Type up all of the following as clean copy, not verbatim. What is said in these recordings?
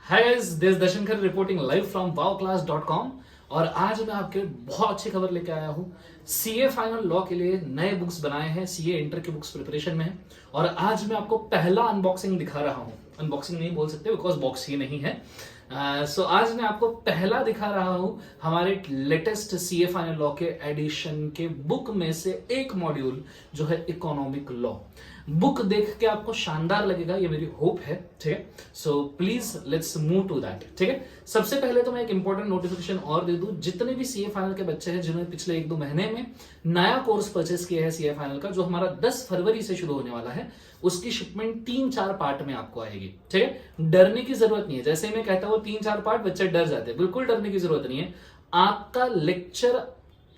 Hi guys, this दर्शन खर reporting live from wowclass.com। और आज मैं आपके बहुत अच्छी खबर लेके आया हूँ। सीए फाइनल लॉ के लिए नए बुक्स बनाए हैं, सीए इंटर के बुक्स प्रिपरेशन में है। और आज मैं आपको पहला अनबॉक्सिंग दिखा रहा हूँ। अनबॉक्सिंग नहीं बोल सकते बिकॉज बॉक्स ही नहीं है। सो आज मैं आपको पहला दिखा रहा हूँ हमारे लेटेस्ट सीए फाइनल लॉ के एडिशन के बुक में से एक मॉड्यूल जो है इकोनॉमिक लॉ। बुक देख के आपको शानदार लगेगा, ये मेरी होप है। ठीक है, so please let's move to that. ठीक है, सबसे पहले तो मैं एक इंपॉर्टेंट नोटिफिकेशन और दे दूं, जितने भी सीए फाइनल के बच्चे हैं जिन्होंने पिछले 1-2 महीने में नया कोर्स परचेस किया है सीए फाइनल का, जो हमारा 10 फरवरी से शुरू होने वाला है, उसकी शिपमेंट 3-4 पार्ट में आपको आएगी। ठीक है, डरने की जरूरत नहीं है। जैसे मैं कहता हूं 3-4 पार्ट, बच्चे डर जाते हैं, बिल्कुल डरने की जरूरत नहीं है। आपका लेक्चर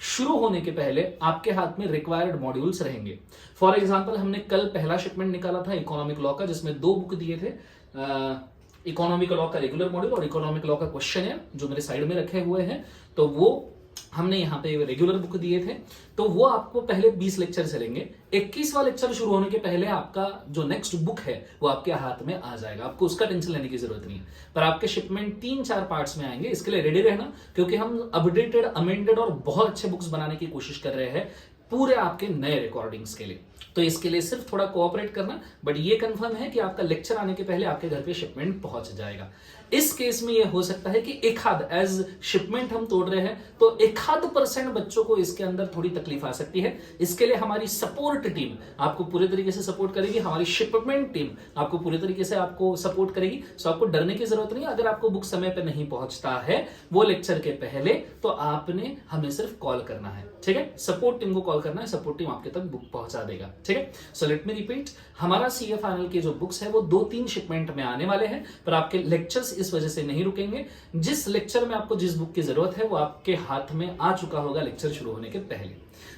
शुरू होने के पहले आपके हाथ में रिक्वायर्ड मॉड्यूल्स रहेंगे। फॉर एग्जांपल, हमने कल पहला शिपमेंट निकाला था इकोनॉमिक लॉ का, जिसमें 2 बुक दिए थे, इकोनॉमिक लॉ का रेगुलर मॉड्यूल और इकोनॉमिक लॉ का क्वेश्चन है, जो मेरे साइड में रखे हुए हैं। तो वो हमने यहाँ पे रेगुलर बुक दिए थे, तो वो आपको पहले 20 लेक्चर चलेंगे। 21वां लेक्चर शुरू होने के पहले आपका जो नेक्स्ट बुक है वो आपके हाथ में आ जाएगा। आपको उसका टेंशन लेने की जरूरत नहीं है, पर आपके शिपमेंट 3-4 पार्ट्स में आएंगे। इसके लिए रेडी रहना, क्योंकि हम अपडेटेड, अमेंडेड और बहुत अच्छे बुक्स बनाने की कोशिश कर रहे हैं पूरे आपके नए रिकॉर्डिंग्स के लिए। तो इसके लिए सिर्फ थोड़ा कोऑपरेट करना, बट ये कंफर्म है कि आपका लेक्चर आने के पहले आपके घर पे शिपमेंट पहुंच जाएगा। इस केस में ये हो सकता है कि एक आध, एज शिपमेंट हम तोड़ रहे हैं तो 1% बच्चों को इसके अंदर थोड़ी तकलीफ आ सकती है। इसके लिए हमारी सपोर्ट टीम आपको पूरे तरीके से सपोर्ट करेगी, हमारी शिपमेंट टीम आपको पूरे तरीके से आपको सपोर्ट करेगी। सो आपको डरने की जरूरत नहीं। अगर आपको बुक समय पे नहीं पहुंचता है वो लेक्चर के पहले, तो आपने हमें सिर्फ कॉल करना है। ठीक है, सपोर्ट टीम को कॉल करना है, सपोर्ट टीम आपके तक बुक पहुंचा देगा। ठीक है, सो लेट मी रिपीट, हमारा सीए फाइनल के जो बुक्स है वो 2-3 शिपमेंट में आने वाले हैं, पर आपके लेक्चर्स इस वजह से नहीं रुकेंगे। जिस लेक्चर में आपको जिस बुक की जरूरत है वो आपके हाथ में आ चुका होगा लेक्चर शुरू होने के पहले।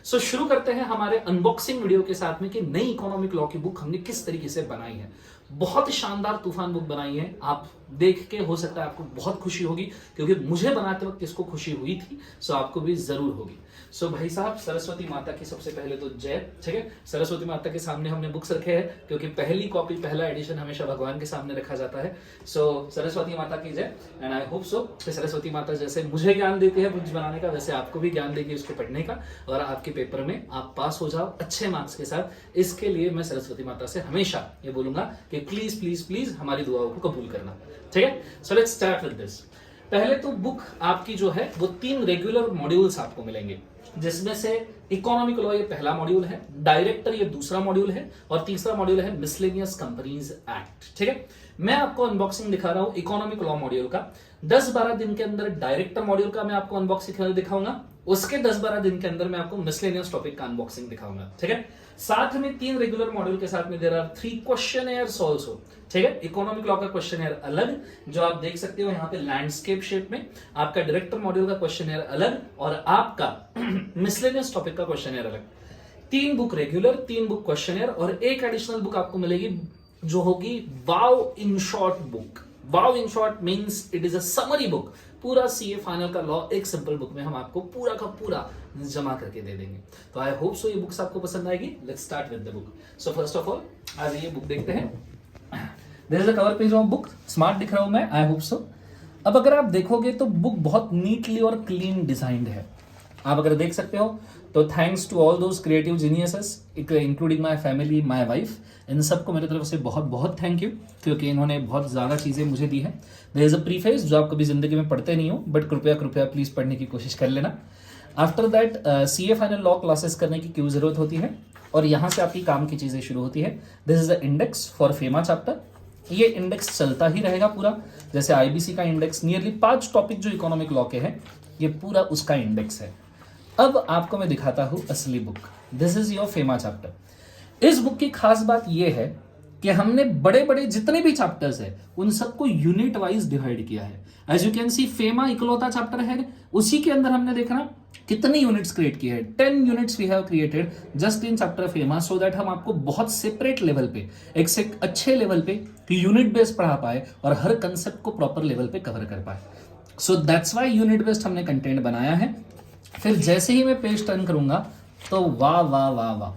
सो शुरू करते हैं हमारे अनबॉक्सिंग वीडियो के साथ में कि नई इकोनॉमिक लॉ की बुक हमने किस तरीके से बनाई है। बहुत शानदार तूफान बुक बनाई है, आप देख के हो सकता है आपको बहुत खुशी होगी, क्योंकि मुझे बनाते वक्त इसको खुशी हुई थी, सो आपको भी जरूर होगी। सो भाई साहब, सरस्वती माता की सबसे पहले तो जय। ठीक है, सरस्वती माता के सामने हमने बुक्स रखे हैं, क्योंकि पहली कॉपी, पहला एडिशन हमेशा भगवान के सामने रखा जाता है। सो सरस्वती माता की जय, एंड आई होप सो कि सरस्वती माता जैसे मुझे ज्ञान देती है बुक्स बनाने का, वैसे आपको भी ज्ञान देगी उसके पढ़ने का, और आपके पेपर में आप पास हो जाओ अच्छे मार्क्स के साथ। इसके लिए मैं सरस्वती माता से हमेशा ये बोलूंगा कि प्लीज प्लीज प्लीज हमारी दुआओं को कबूल करना। ठीक है, so let's start with this. पहले तो बुक आपकी जो है वो 3 रेगुलर मॉड्यूल्स आपको मिलेंगे, जिसमें से इकोनॉमिक लॉ ये पहला मॉड्यूल है, डायरेक्टर ये दूसरा मॉड्यूल है, और तीसरा मॉड्यूल है मिसलेनियस कंपनीज एक्ट। ठीक है, मैं आपको अनबॉक्सिंग दिखा रहा हूं इकोनॉमिक लॉ मॉड्यूल का। 10-12 दिन के अंदर डायरेक्टर मॉड्यूल का मैं आपको अनबॉक्सिंग दिखाऊंगा, उसके 10-12 दिन के अंदर मैं आपको मिसलेनियस टॉपिक का अनबॉक्सिंग दिखाऊंगा। ठीक है, साथ में 3 रेगुलर मॉड्यूल के साथ में देयर आर 3 क्वेश्चनएयर्स आल्सो। ठीक है, इकोनॉमिक लॉ का क्वेश्चनएयर अलग, जो आप देख सकते हो यहाँ पे लैंडस्केप शेप में, आपका डायरेक्टर मॉड्यूल का क्वेश्चनएयर अलग, और आपका मिसलेनियस टॉपिक का क्वेश्चनएयर अलग। 3 बुक रेगुलर, 3 बुक क्वेश्चनएयर, और एक एडिशनल बुक आपको मिलेगी जो होगी wow in short book. Wow in short means it is a summary book. पूरा सीए फाइनल का लॉ एक सिंपल बुक में हम आपको पूरा का पूरा जमा करके दे देंगे। तो आई होप सो ये बुक्स आपको पसंद आएगी। Let's start with the book. So first of all आज ये बुक देखते हैं। There is a cover page of book, smart दिख रहा हूं मैं, आई होप सो। अब अगर आप देखोगे तो बुक बहुत नीटली और क्लीन डिजाइंड है। आप अगर देख सकते हो तो thanks to all those creative geniuses, including my family, my wife, इन सबको मेरी तरफ से बहुत बहुत थैंक यू, क्योंकि इन्होंने बहुत ज़्यादा चीज़ें मुझे दी हैं। देयर इज अ प्रीफेस जो आप कभी जिंदगी में पढ़ते नहीं हो, बट कृपया कृपया प्लीज़ पढ़ने की कोशिश कर लेना। After that CA final law classes करने की क्यों ज़रूरत होती है, और यहाँ से आपकी काम की चीज़ें शुरू होती है। This is the index for FEMA chapter. ये इंडेक्स चलता ही रहेगा पूरा, जैसे आईबीसी का इंडेक्स, नियरली 5 टॉपिक जो इकोनॉमिक लॉ के हैं, ये पूरा उसका इंडेक्स है। अब आपको मैं दिखाता हूं असली book. This is your FEMA chapter. इस बुक की खास बात यह है कि हमने बड़े बड़े जितने भी चैप्टर्स है उन सबको यूनिट वाइज डिवाइड किया है। As you can see, FEMA इकलौता चैप्टर है, उसी के अंदर हमने देखना कितनी यूनिट्स क्रिएट की है। 10 units we have created just in chapter FEMA, so that हम आपको बहुत सेपरेट लेवल पे, एक से अच्छे लेवल पे यूनिट बेस्ड पढ़ा पाए और हर कंसेप्ट को प्रॉपर लेवल पे कवर कर पाए। So that's why unit based हमने कंटेंट बनाया है। फिर जैसे ही मैं पेज टर्न करूंगा तो वाह वाह वाह वाह,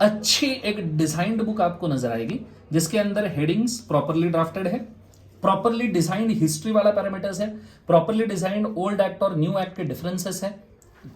अच्छी एक डिजाइंड बुक आपको नजर आएगी, जिसके अंदर हेडिंग्स प्रॉपरली ड्राफ्टेड है, प्रॉपरली डिजाइंड हिस्ट्री वाला पैरामीटर्स है, प्रॉपरली डिजाइंड ओल्ड एक्ट और न्यू एक्ट के डिफरेंसेस है,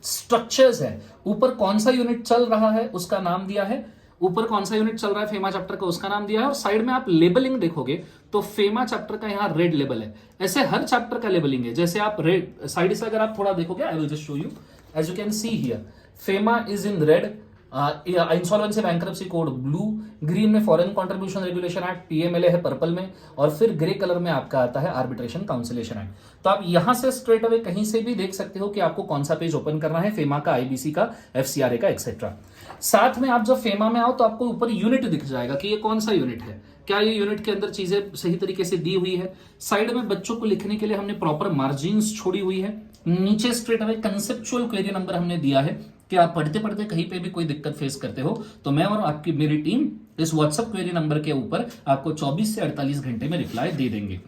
स्ट्रक्चर्स है, ऊपर कौन सा यूनिट चल रहा है उसका नाम दिया है, ऊपर कौन सा यूनिट चल रहा है फेमा चैप्टर का उसका नाम दिया है, और साइड में आप लेबलिंग देखोगे तो फेमा चैप्टर का यहाँ रेड लेबल है। ऐसे हर चैप्टर का लेबलिंग है। जैसे आप रेड साइड से अगर आप थोड़ा देखोगे, I will just show you, as you can see here FEMA is in red, insolvency bankruptcy code blue, green में foreign contribution regulation act PMLA है पर्पल में, और फिर ग्रे कलर में आपका आता है आर्बिट्रेशन काउंसिलेशन एक्ट। तो आप यहां से स्ट्रेट अवे कहीं से भी देख सकते हो कि आपको कौन सा पेज ओपन करना है, फेमा का, आईबीसी का, एफसीआरए का, एक्सेट्रा। साथ में आप जब फेमा में आओ तो आपको ऊपर यूनिट दिख जाएगा कि ये कौन सा यूनिट है, क्या ये यूनिट के अंदर चीजें सही तरीके से दी हुई है। साइड में बच्चों को लिखने के लिए हमने प्रॉपर मार्जिन्स छोड़ी हुई है। नीचे straight away conceptual query number हमने दिया है कि आप पढ़ते पढ़ते कहीं पे भी कोई दिक्कत फेस करते हो तो मैं और आपकी मेरी टीम इस व्हाट्सएप क्वेरी नंबर के ऊपर आपको 24 से 48 घंटे में रिप्लाई दे देंगे।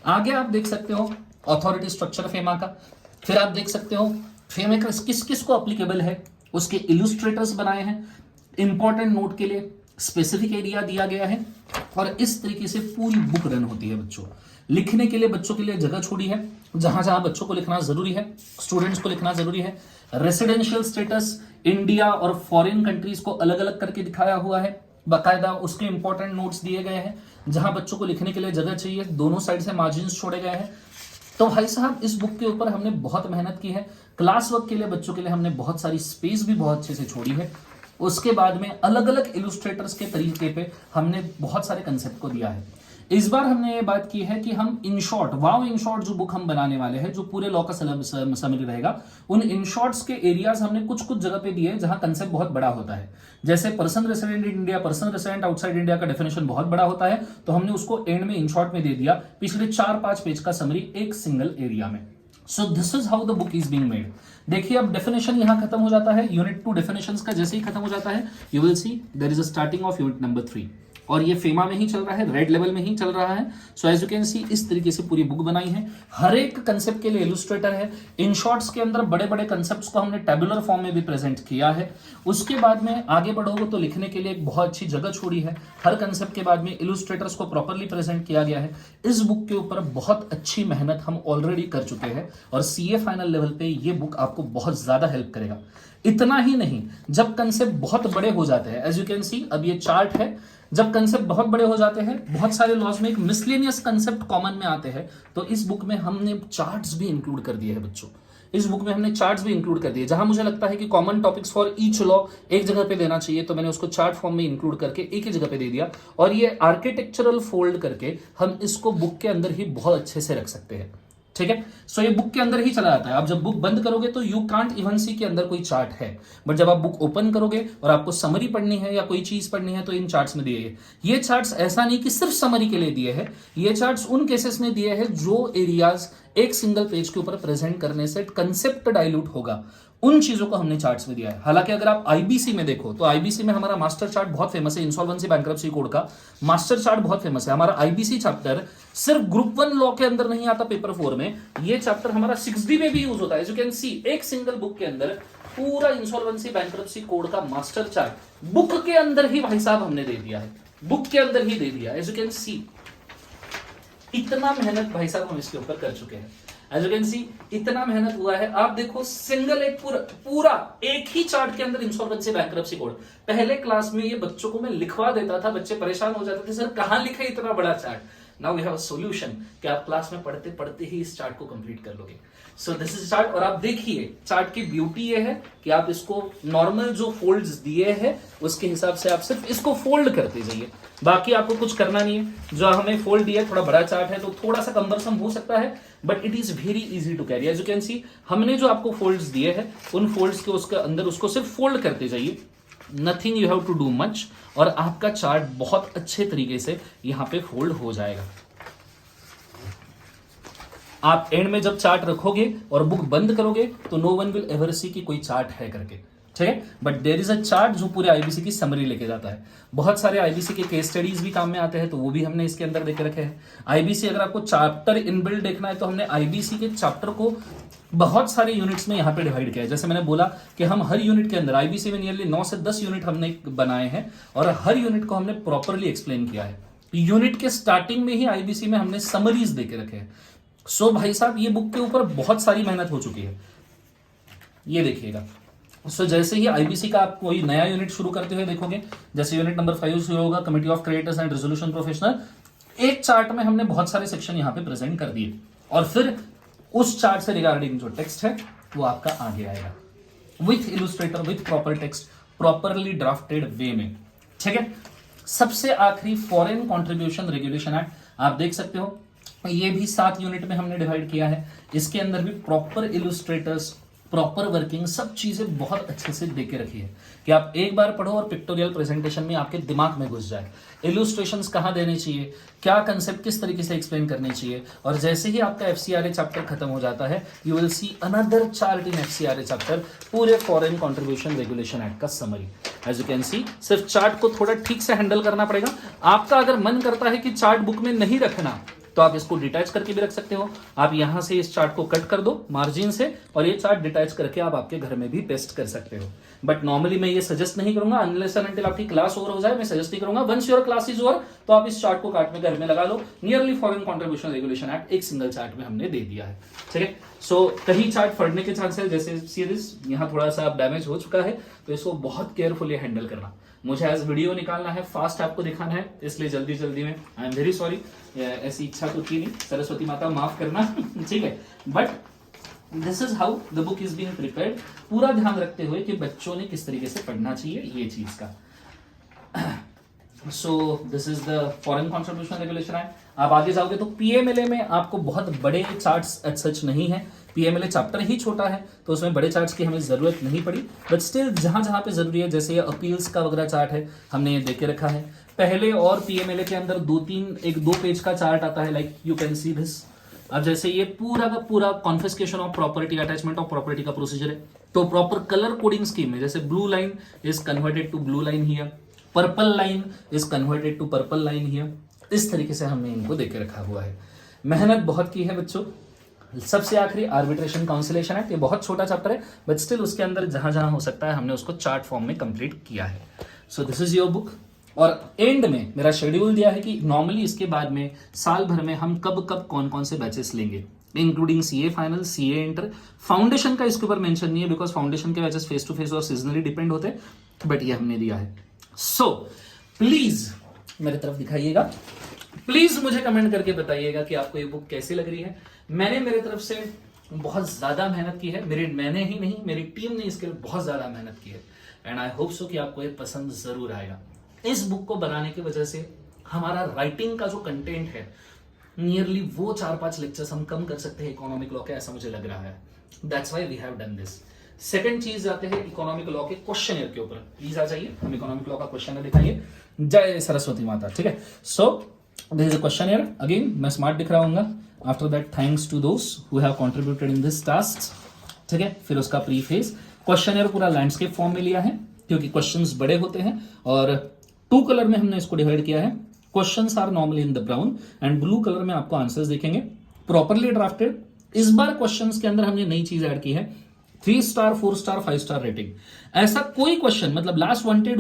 आगे आप देख सकते हो अथॉरिटी स्ट्रक्चर फेमा का, फिर आप देख सकते हो फेमा का किस किस को अप्लीकेबल है, उसके इलुस्ट्रेटर्स बनाए हैं, इंपॉर्टेंट नोट के लिए स्पेसिफिक एरिया दिया गया है, और इस तरीके से पूरी बुक रन होती है। बच्चों लिखने के लिए बच्चों के लिए जगह छोड़ी है, जहां जहां बच्चों को लिखना जरूरी है, स्टूडेंट्स को लिखना जरूरी है। रेसिडेंशियल स्टेटस इंडिया और फॉरेन कंट्रीज को अलग अलग करके दिखाया हुआ है, बाकायदा उसके इंपॉर्टेंट नोट्स दिए गए हैं। जहां बच्चों को लिखने के लिए जगह चाहिए दोनों साइड से मार्जिन छोड़े गए हैं। तो भाई साहब इस बुक के ऊपर हमने बहुत मेहनत की है। क्लास वर्क के लिए बच्चों के लिए हमने बहुत सारी स्पेस भी बहुत अच्छे से छोड़ी है। उसके बाद में अलग अलग इलुस्ट्रेटर्स के तरीके पे हमने बहुत सारे कंसेप्ट को दिया है। इस बार हमने ये बात की है कि हम in short wow in short जो बुक हम बनाने वाले हैं, जो पूरे लॉ का समरी रहेगा, उन इन शॉर्ट्स के एरियाज हमने कुछ कुछ जगह पे दिए जहां कंसेप्ट बहुत बड़ा होता है। जैसे person resident in India, person resident outside India का डेफिनेशन बहुत बड़ा होता है, तो हमने उसको एंड में इन शॉर्ट में दे दिया, पिछले 4-5 पेज का समरी एक सिंगल एरिया में। सो this is how the book is being made. देखिए अब डेफिनेशन यहां खत्म हो जाता है, यूनिट 2 डेफिनेशंस का जैसे ही खत्म हो जाता है, you will see there is a starting of unit number 3, और ये फेमा में ही चल रहा है, रेड लेवल में ही चल रहा है। So as you can see इस तरीके से पूरी बुक बनाई है। हर एक कंसेप्ट के लिए इलुस्ट्रेटर है। इन शॉर्ट्स के अंदर बड़े बड़े कंसेप्ट्स को हमने टेबुलर फॉर्म में भी प्रेजेंट किया है। उसके बाद में आगे बढ़ोगे तो लिखने के लिए एक बहुत अच्छी जगह छोड़ी है। हर कंसेप्ट के बाद में इलुस्ट्रेटर्स को प्रॉपरली प्रेजेंट किया गया है। इस बुक के ऊपर बहुत अच्छी मेहनत हम ऑलरेडी कर चुके हैं, और सीए फाइनल लेवल पे ये बुक आपको बहुत ज्यादा हेल्प करेगा। इतना ही नहीं, जब कंसेप्ट बहुत बड़े हो जाते हैं, एज यू कैन सी अब ये चार्ट है, जब कंसेप्ट बहुत बड़े हो जाते हैं, बहुत सारे लॉज में एक मिसलेनियस कंसेप्ट कॉमन में आते हैं, तो इस बुक में हमने चार्ट्स भी इंक्लूड कर दिए हैं बच्चों। इस बुक में हमने चार्ट्स भी इंक्लूड कर दिए। जहां मुझे लगता है कि common topics for each law एक जगह पे देना चाहिए, तो मैंने उसको चार्ट फॉर्म में इंक्लूड करके एक ही जगह पे दे दिया, और ये आर्किटेक्चरल फोल्ड करके हम इसको बुक के अंदर ही बहुत अच्छे से रख सकते हैं। ठीक है, सो ये बुक के अंदर ही चला जाता है। आप जब बुक बंद करोगे तो यू कांट इवन सी के अंदर कोई चार्ट है, बट जब आप बुक ओपन करोगे और आपको समरी पढ़नी है या कोई चीज पढ़नी है तो इन चार्ट्स में दिए हैं। ये चार्ट्स ऐसा नहीं कि सिर्फ समरी के लिए दिए हैं, ये चार्ट्स उन केसेस में दिए हैं जो एरियाज एक सिंगल पेज के ऊपर प्रेजेंट करने से कंसेप्ट डाइल्यूट होगा, उन चीजों को हमने चार्ट्स में दिया है। हालांकि अगर आप आईबीसी में देखो तो आईबीसी में हमारा मास्टर चार्ट बहुत फेमस है, इंसॉल्वेंसी बैंक्रप्सी कोड का मास्टर चार्ट बहुत फेमस है। हमारा आईबीसी चैप्टर सिर्फ ग्रुप 1 लॉ के अंदर नहीं आता पेपर 4 में, ये चैप्टर हमारा 6D में भी यूज होता है। एज यू कैन सी एक सिंगल बुक के अंदर पूरा इंसॉल्वेंसी बैंक्रप्सी कोड का मास्टर चार्ट बुक के अंदर ही भाई साहब हमने दे दिया है, बुक के अंदर ही दे दिया। एज यू कैन सी इतना मेहनत भाई साहब हम इसके ऊपर कर चुके हैं। एज यू कैन सी इतना मेहनत हुआ है। आप देखो सिंगल एक पूरा एक ही चार्ट के अंदर इंसॉल्वेंसी बैंक्रप्सी कोड। पहले क्लास में ये बच्चों को मैं लिखवा देता था, बच्चे परेशान हो जाते थे, सर कहां लिखा है इतना बड़ा chart. Now we have a solution कि आप क्लास में पढ़ते पढ़ते ही इस चार्ट को कंप्लीट कर लोगे। सो दिस इज चार्ट, और आप देखिए चार्ट की ब्यूटी ये है कि आप इसको नॉर्मल जो फोल्ड्स दिए हैं उसके हिसाब से आप सिर्फ इसको फोल्ड करते जाइए, बाकी आपको कुछ करना नहीं है। जो हमें फोल्ड दिया थोड़ा बड़ा चार्ट है तो थोड़ा सा कम्बरसम हो सकता है, but it is very easy to carry. As you can see हमने जो आपको फोल्ड्स दिए हैं उन फोल्ड्स के उसके अंदर उसको सिर्फ फोल्ड करते जाइए, nothing you have to do much, और आपका चार्ट बहुत अच्छे तरीके से यहां पे फोल्ड हो जाएगा। आप एंड में जब चार्ट रखोगे और बुक बंद करोगे तो no one will ever see कि कोई चार्ट है करके, ठीक है, but there is a chart जो पूरे आईबीसी की समरी लेके जाता है। बहुत सारे आईबीसी के केस स्टडीज भी काम में आते हैं, तो वो भी हमने इसके अंदर देके रखे हैं। आईबीसी अगर आपको चैप्टर इनबिल्ड देखना है तो हमने आईबीसी के चैप्टर को बहुत सारे यूनिट्स में यहाँ पे डिवाइड किया है। जैसे मैंने बोला कि हम हर यूनिट के अंदर आईबीसी में नियरली 9 से 10 यूनिट हमने बनाए हैं, और हर यूनिट को हमने प्रॉपरली एक्सप्लेन किया है। यूनिट के स्टार्टिंग में ही आईबीसी में हमने समरीज देके रखे हैं। सो भाई साहब ये बुक के ऊपर बहुत सारी मेहनत हो चुकी है, ये देखिएगा। सो जैसे ही आईबीसी का आप कोई नया यूनिट शुरू करते हुए देखोगे, जैसे यूनिट नंबर 5 शुरू होगा, committee of creators and resolution professional, एक चार्ट में हमने बहुत सारे सेक्शन यहां पे प्रेजेंट कर दिए और फिर उस चार्ट से रिगार्डिंग जो टेक्स्ट है वो आपका आगे आएगा with illustrator, with proper text, properly drafted way में, ठीक है। सबसे आखिरी फॉरेन कंट्रीब्यूशन रेगुलेशन एक्ट आप देख सकते हो, ये भी 7 यूनिट में हमने डिवाइड किया है। इसके अंदर भी प्रॉपर इलुस्ट्रेटर्स, प्रॉपर वर्किंग, सब चीजें बहुत अच्छे से देके रखी है कि आप एक बार पढ़ो और पिक्टोरियल प्रेजेंटेशन में आपके दिमाग में घुस जाए। इलुस्ट्रेशंस कहाँ देने चाहिए, क्या कंसेप्ट किस तरीके से एक्सप्लेन करने चाहिए, और जैसे ही आपका एफसीआरए चैप्टर खत्म हो जाता है you will see another chart in FCRA chapter, पूरे फॉरेन कंट्रीब्यूशन रेगुलेशन एक्ट का summary. As you can see, सिर्फ चार्ट को थोड़ा ठीक से हैंडल करना पड़ेगा। आपका अगर मन करता है कि चार्ट बुक में नहीं रखना तो आप इसको डिटैच करके भी रख सकते हो। आप यहां से इस चार्ट को कट कर दो मार्जिन से और ये चार्ट डिटैच करके आप आपके घर में भी पेस्ट कर सकते हो। बट नॉर्मली मैं ये सजेस्ट नहीं करूंगा, अनलेस एंड अनटिल आपकी क्लास ओवर हो जाए मैं सजेस्ट नहीं करूंगा। Once your class is over तो आप इस चार्ट को काट में घर में लगा लो। Nearly foreign contribution regulation act एक सिंगल चार्ट में हमने दे दिया है, ठीक है। सो कहीं चार्ट फटने के चांसेस, जैसे सीरीज यहाँ थोड़ा सा डैमेज हो चुका है तो इसको बहुत केयरफुली हैंडल करना। मुझे एज वीडियो निकालना है, फास्ट आपको दिखाना है, इसलिए जल्दी जल्दी में आई एम वेरी सॉरी, ऐसी इच्छा तो थी नहीं, सरस्वती माता माफ करना ठीक है। But this is how the book is being prepared, पूरा ध्यान रखते हुए कि बच्चों ने किस तरीके से पढ़ना चाहिए ये चीज का। सो this is the foreign contribution regulation act. आप आगे जाओगे तो पीएमएलए में आपको बहुत बड़े चार्ट्स एज सच नहीं है, पीएमएलए चैप्टर ही छोटा है तो उसमें बड़े चार्ट्स की हमें जरूरत नहीं पड़ी। बट स्टिल जहां जहां पे जरूरी है, जैसे ये अपील्स का वगैरह चार्ट है हमने ये देके रखा है पहले, और पीएमएलए के अंदर 2 पेज का चार्ट आता है, like you can see this. अब जैसे ये पूरा का पूरा confiscation of property, attachment of property का प्रोसीजर है, तो प्रॉपर कलर कोडिंग स्कीम में जैसे blue line is converted to blue line here, purple line is converted to purple line here, इस तरीके से हमने इनको देके रखा हुआ है। मेहनत बहुत की है बच्चों। सबसे आखिरी आर्बिट्रेशन काउंसिलेशन एक्ट, ये बहुत छोटा चैप्टर है बट स्टिल उसके अंदर जहां जहां हो सकता है हमने उसको चार्ट फॉर्म में कंप्लीट किया है। So this is your book. और एंड में मेरा शेड्यूल दिया है कि नॉर्मली इसके बाद में साल भर में हम कब कब कौन कौन से बैचेस लेंगे, including CA final, CA inter. Foundation का इसके ऊपर मेंशन नहीं है बिकॉज फाउंडेशन के बैचेस फेस टू फेस और सीजनली डिपेंड होते हैं, बट ये हमने दिया है। सो प्लीज मेरी तरफ दिखाइएगा, प्लीज मुझे कमेंट करके बताइएगा कि आपको ये बुक कैसी लग रही है। मैंने मेरी तरफ से बहुत ज्यादा मेहनत की है, मैंने ही नहीं मेरी टीम ने इसके लिए बहुत ज्यादा मेहनत की है एंड आई होप सो कि आपको ये पसंद जरूर आएगा। इस बुक को बनाने की वजह से हमारा राइटिंग का जो कंटेंट है नियरली वो 4-5 लेक्चर्स हम कम कर सकते हैं इकोनॉमिक लॉ के, ऐसा मुझे लग रहा है। That's why we have done this. Second चीज जाते हैं इकोनॉमिक लॉ के क्वेश्चनर के ऊपर। प्लीज आ जाइए, हम इकोनॉमिक लॉ का क्वेश्चनर दिखाइए। जय सरस्वती माता, ठीक है। So this is a questionnaire, again मैं स्मार्ट दिख रहा हूँ। After that thanks to those who have contributed in this task, ठीक है। फिर उसका प्रीफेस, क्वेश्चनर पूरा लैंडस्केप फॉर्म में लिया है क्योंकि क्वेश्चंस बड़े होते हैं और 2 कलर में हमने इसको डिवाइड किया है। Questions are normally in the brown and blue colour में आपको आंसर्स दिखेंगे, प्रॉपरली ड्राफ्टेड। इस बार क्वेश्चंस के अंदर हमने नई चीज ऐड की है, 3 स्टार, 4 स्टार, 5 स्टार रेटिंग। ऐसा कोई क्वेश्चन, मतलब लास्ट 1 डे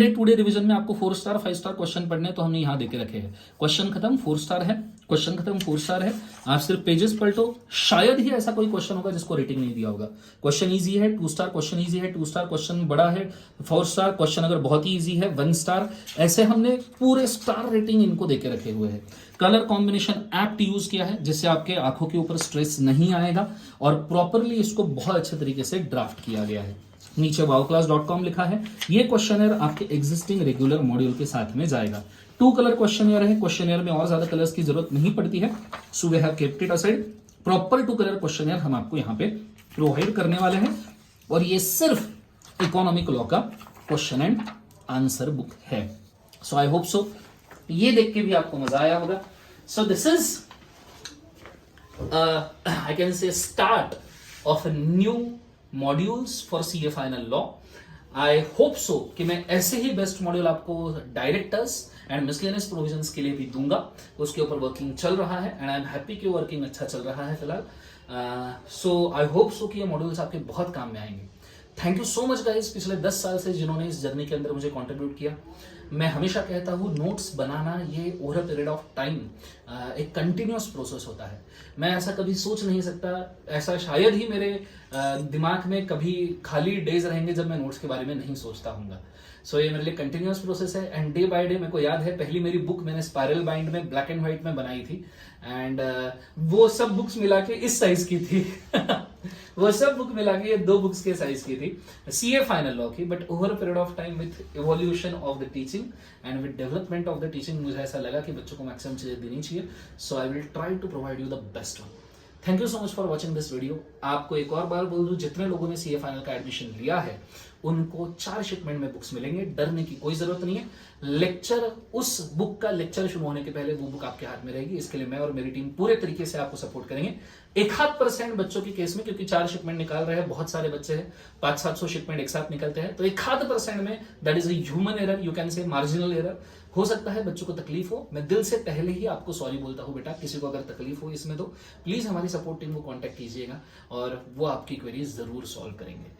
2 डे रिवीजन में आपको 4 स्टार 5 स्टार क्वेश्चन पढ़ने तो हमने यहां देके रखे हैं। क्वेश्चन खत्म 4 स्टार है, क्वेश्चन खत्म 4 स्टार है। आप सिर्फ पेजेस पलटो, शायद ही ऐसा कोई क्वेश्चन होगा जिसको रेटिंग नहीं दिया होगा। क्वेश्चन इजी है 2 स्टार, क्वेश्चन इजी है 2 स्टार, क्वेश्चन बड़ा है 4 स्टार, क्वेश्चन अगर बहुत ही इजी है 1 स्टार। ऐसे हमने पूरे स्टार रेटिंग इनको देके रखे हुए हैं। कलर कॉम्बिनेशन एप्ट यूज किया है जिससे आपके आंखों के ऊपर स्ट्रेस नहीं आएगा और प्रॉपरली इसको बहुत अच्छे तरीके से ड्राफ्ट किया गया है। नीचे wowclass.com लिखा है। ये क्वेश्चनर आपके एग्जिस्टिंग रेगुलर मॉड्यूल के साथ में जाएगा। 2 कलर क्वेश्चनर है, क्वेश्चनर में और ज्यादा कलर्स की जरूरत नहीं पड़ती है। So we have kept it aside. Proper 2 colour questionnaire हम आपको यहाँ पे प्रोवाइड करने वाले हैं और ये सिर्फ इकोनॉमिक लॉ का क्वेश्चन एंड आंसर बुक है। सो आई होप सो ये देख के भी आपको मजा आया होगा। सो this is I can say start of a new modules for CA final law. I hope so कि मैं ऐसे ही बेस्ट मॉड्यूल आपको डायरेक्टर्स एंड मिसलेनियस प्रोविजंस के लिए भी दूंगा। उसके ऊपर वर्किंग चल रहा है एंड आई एम हैप्पी कि वर्किंग अच्छा चल रहा है फिलहाल। सो आई होप सो कि ये मॉड्यूल्स आपके बहुत काम में आएंगे। Thank you so much guys, पिछले 10 साल से जिन्होंने इस जर्नी के अंदर मुझे कंट्रीब्यूट किया। मैं हमेशा कहता हूँ नोट्स बनाना ये over a period of time एक कंटिन्यूअस प्रोसेस होता है। मैं ऐसा कभी सोच नहीं सकता, ऐसा शायद ही मेरे दिमाग में कभी खाली डेज रहेंगे जब मैं नोट्स के बारे में नहीं सोचता हूँगा। सो ये मेरे लिए कंटिन्यूअस प्रोसेस है एंड डे बाय डे मेरे को याद है पहली मेरी बुक मैंने स्पाइरल बाइंड में ब्लैक एंड व्हाइट में बनाई थी एंड वो सब बुक्स मिला के इस साइज की थी वो सब बुक मिला के ये 2 बुक्स के साइज की थी, सीए फाइनल लॉ की। But over a period of time with evolution of the teaching and with development of the teaching मुझे ऐसा लगा कि बच्चों को मैक्सिमम चीजें देनी चाहिए। So I will try to provide you the best one. Thank you so much for watching this video. आपको एक और बार बोल दूं, जितने लोगों ने सीए फाइनल का एडमिशन लिया है उनको 4 शिपमेंट में बुक्स मिलेंगे, डरने की कोई जरूरत नहीं है। लेक्चर, उस बुक का लेक्चर शुरू होने के पहले वो बुक आपके हाथ में रहेगी। इसके लिए मैं और मेरी टीम पूरे तरीके से आपको सपोर्ट करेंगे। 1% बच्चों के केस में, क्योंकि 4 शिपमेंट निकाल रहे हैं, बहुत सारे बच्चे हैं, 500-700 शिपमेंट एक साथ निकलते हैं, तो 1% में that is a human error, you can say marginal error. हो सकता है बच्चों को तकलीफ हो, मैं दिल से पहले ही आपको सॉरी बोलता हूं बेटा, किसी को अगर तकलीफ हो इसमें तो प्लीज हमारी सपोर्ट टीम को कांटेक्ट कीजिएगा और वो आपकी क्वेरीज जरूर सॉल्व करेंगे।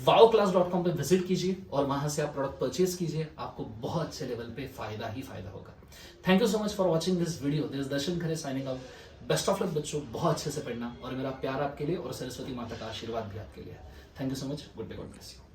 wowclass.com पे विजिट कीजिए और वहां से आप प्रोडक्ट परचेज कीजिए, आपको बहुत अच्छे लेवल पे फायदा ही फायदा होगा। Thank you so much for watching this video. This Darshan Khare signing out. Best of luck बच्चों, बहुत अच्छे से पढ़ना और मेरा प्यार आपके लिए और सरस्वती माता का आशीर्वाद भी आपके लिए। Thank you so much. Good day, God bless you.